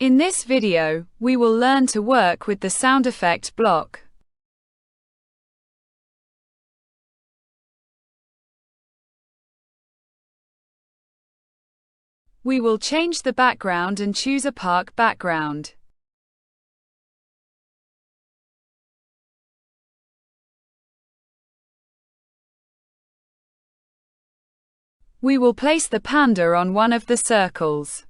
In this video, we will learn to work with the sound effect block. We will change the background and choose a park background. We will place the panda on one of the circles.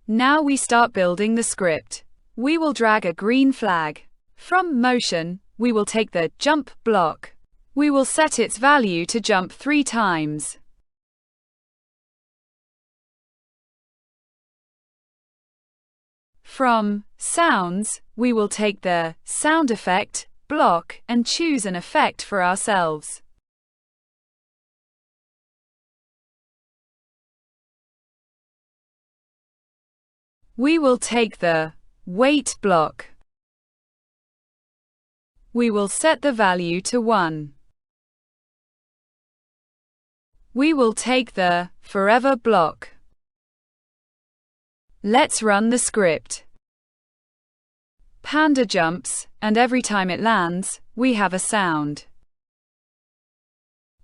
Now we start building the script. We will drag a green flag. From motion, we will take the jump block. We will set its value to jump 3 times. From sounds, we will take the sound effect block and choose an effect for ourselves. We will take the weight block. We will set the value to 1. We will take the forever block. Let's run the script. Panda jumps, and every time it lands, we have a sound.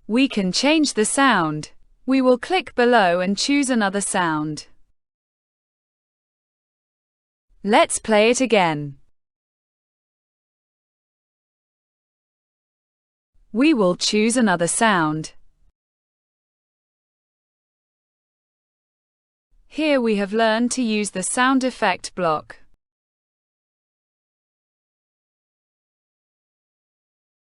We can change the sound. We will click below and choose another sound. Let's play it again. We will choose another sound. Here we have learned to use the sound effect block.